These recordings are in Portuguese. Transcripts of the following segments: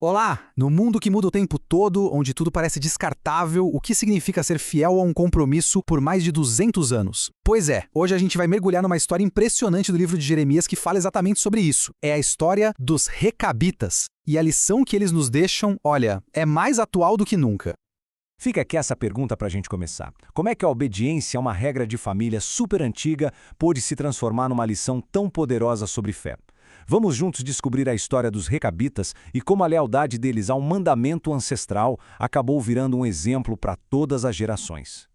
Olá! No mundo que muda o tempo todo, onde tudo parece descartável, o que significa ser fiel a um compromisso por mais de 200 anos? Pois é, hoje a gente vai mergulhar numa história impressionante do livro de Jeremias que fala exatamente sobre isso. É a história dos Recabitas. E a lição que eles nos deixam, olha, é mais atual do que nunca. Fica aqui essa pergunta para a gente começar. Como é que a obediência a uma regra de família super antiga pôde se transformar numa lição tão poderosa sobre fé? Vamos juntos descobrir a história dos Recabitas e como a lealdade deles a um mandamento ancestral acabou virando um exemplo para todas as gerações.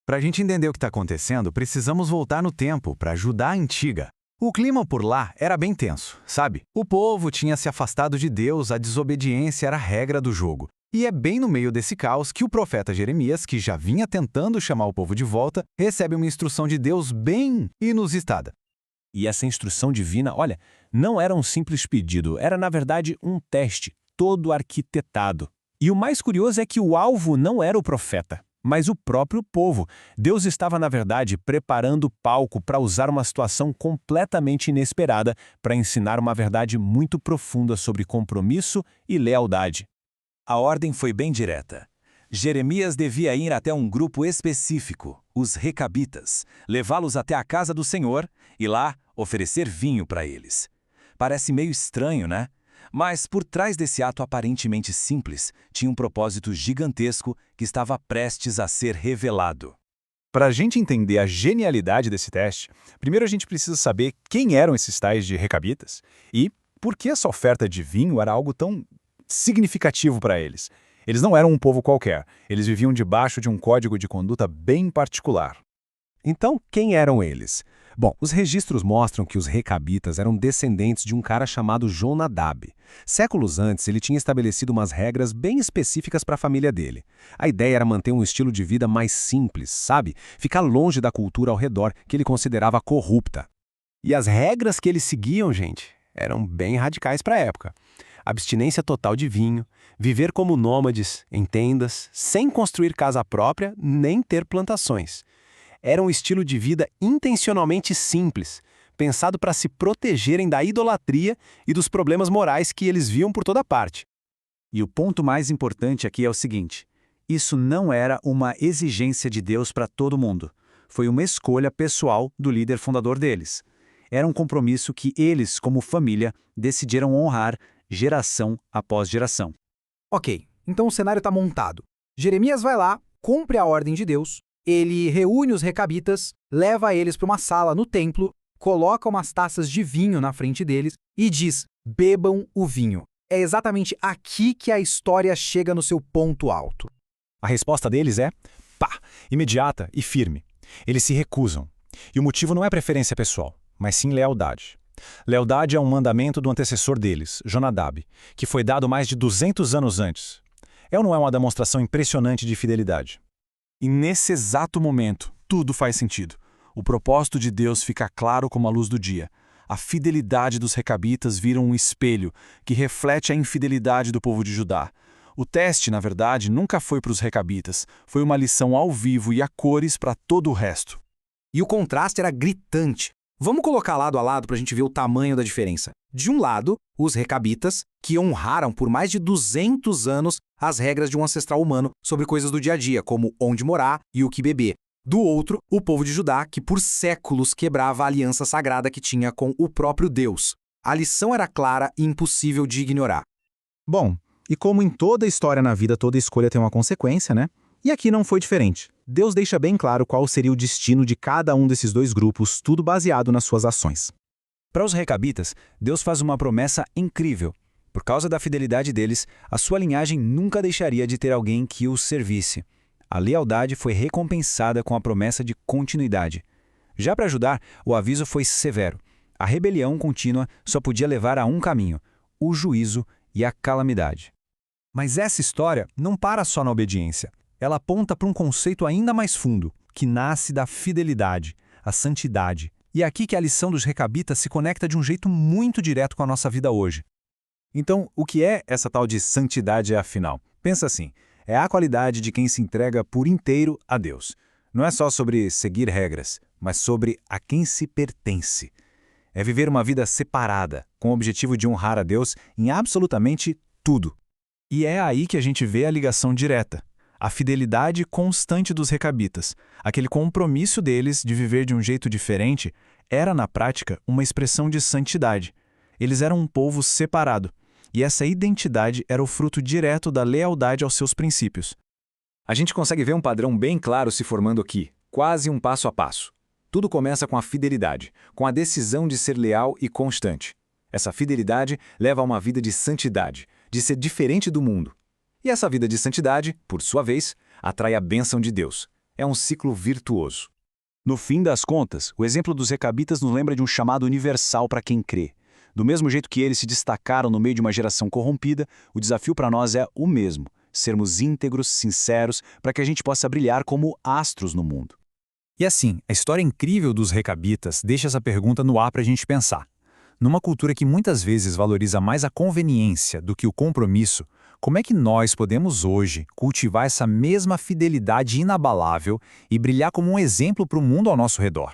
Para a gente entender o que está acontecendo, precisamos voltar no tempo, para Judá antiga. O clima por lá era bem tenso, sabe? O povo tinha se afastado de Deus, a desobediência era a regra do jogo. E é bem no meio desse caos que o profeta Jeremias, que já vinha tentando chamar o povo de volta, recebe uma instrução de Deus bem inusitada. E essa instrução divina, olha, não era um simples pedido, era na verdade um teste, todo arquitetado. E o mais curioso é que o alvo não era o profeta, mas o próprio povo. Deus estava, na verdade, preparando o palco para usar uma situação completamente inesperada para ensinar uma verdade muito profunda sobre compromisso e lealdade. A ordem foi bem direta. Jeremias devia ir até um grupo específico, os Recabitas, levá-los até a casa do Senhor e lá oferecer vinho para eles. Parece meio estranho, né? Mas por trás desse ato aparentemente simples, tinha um propósito gigantesco que estava prestes a ser revelado. Para a gente entender a genialidade desse teste, primeiro a gente precisa saber quem eram esses tais de Recabitas e por que essa oferta de vinho era algo tão significativo para eles. Eles não eram um povo qualquer, eles viviam debaixo de um código de conduta bem particular. Então, quem eram eles? Bom, os registros mostram que os Recabitas eram descendentes de um cara chamado Jonadab. Séculos antes, ele tinha estabelecido umas regras bem específicas para a família dele. A ideia era manter um estilo de vida mais simples, sabe? Ficar longe da cultura ao redor, que ele considerava corrupta. E as regras que eles seguiam, gente, eram bem radicais para a época. Abstinência total de vinho, viver como nômades, em tendas, sem construir casa própria, nem ter plantações. Era um estilo de vida intencionalmente simples, pensado para se protegerem da idolatria e dos problemas morais que eles viam por toda parte. E o ponto mais importante aqui é o seguinte: isso não era uma exigência de Deus para todo mundo. Foi uma escolha pessoal do líder fundador deles. Era um compromisso que eles, como família, decidiram honrar geração após geração. Ok, então o cenário está montado. Jeremias vai lá, cumpre a ordem de Deus, ele reúne os Recabitas, leva eles para uma sala no templo, coloca umas taças de vinho na frente deles e diz: bebam o vinho. É exatamente aqui que a história chega no seu ponto alto. A resposta deles é, pá, imediata e firme. Eles se recusam. E o motivo não é preferência pessoal, mas sim lealdade. Lealdade é um mandamento do antecessor deles, Jonadab, que foi dado mais de 200 anos antes. É ou não é uma demonstração impressionante de fidelidade? E nesse exato momento, tudo faz sentido. O propósito de Deus fica claro como a luz do dia. A fidelidade dos Recabitas vira um espelho que reflete a infidelidade do povo de Judá. O teste, na verdade, nunca foi para os Recabitas, foi uma lição ao vivo e a cores para todo o resto. E o contraste era gritante. Vamos colocar lado a lado para a gente ver o tamanho da diferença. De um lado, os Recabitas, que honraram por mais de 200 anos as regras de um ancestral humano sobre coisas do dia a dia, como onde morar e o que beber. Do outro, o povo de Judá, que por séculos quebrava a aliança sagrada que tinha com o próprio Deus. A lição era clara e impossível de ignorar. Bom, e como em toda história na vida, toda escolha tem uma consequência, né? E aqui não foi diferente. Deus deixa bem claro qual seria o destino de cada um desses dois grupos, tudo baseado nas suas ações. Para os Recabitas, Deus faz uma promessa incrível. Por causa da fidelidade deles, a sua linhagem nunca deixaria de ter alguém que os servisse. A lealdade foi recompensada com a promessa de continuidade. Já para ajudar, o aviso foi severo. A rebelião contínua só podia levar a um caminho: o juízo e a calamidade. Mas essa história não para só na obediência. Ela aponta para um conceito ainda mais fundo, que nasce da fidelidade, a santidade. E é aqui que a lição dos Recabitas se conecta de um jeito muito direto com a nossa vida hoje. Então, o que é essa tal de santidade afinal? Pensa assim, é a qualidade de quem se entrega por inteiro a Deus. Não é só sobre seguir regras, mas sobre a quem se pertence. É viver uma vida separada, com o objetivo de honrar a Deus em absolutamente tudo. E é aí que a gente vê a ligação direta. A fidelidade constante dos recabitas, aquele compromisso deles de viver de um jeito diferente, era na prática uma expressão de santidade. Eles eram um povo separado, e essa identidade era o fruto direto da lealdade aos seus princípios. A gente consegue ver um padrão bem claro se formando aqui, quase um passo a passo. Tudo começa com a fidelidade, com a decisão de ser leal e constante. Essa fidelidade leva a uma vida de santidade, de ser diferente do mundo. E essa vida de santidade, por sua vez, atrai a bênção de Deus. É um ciclo virtuoso. No fim das contas, o exemplo dos recabitas nos lembra de um chamado universal para quem crê. Do mesmo jeito que eles se destacaram no meio de uma geração corrompida, o desafio para nós é o mesmo: sermos íntegros, sinceros, para que a gente possa brilhar como astros no mundo. E assim, a história incrível dos recabitas deixa essa pergunta no ar para a gente pensar. Numa cultura que muitas vezes valoriza mais a conveniência do que o compromisso, como é que nós podemos hoje cultivar essa mesma fidelidade inabalável e brilhar como um exemplo para o mundo ao nosso redor?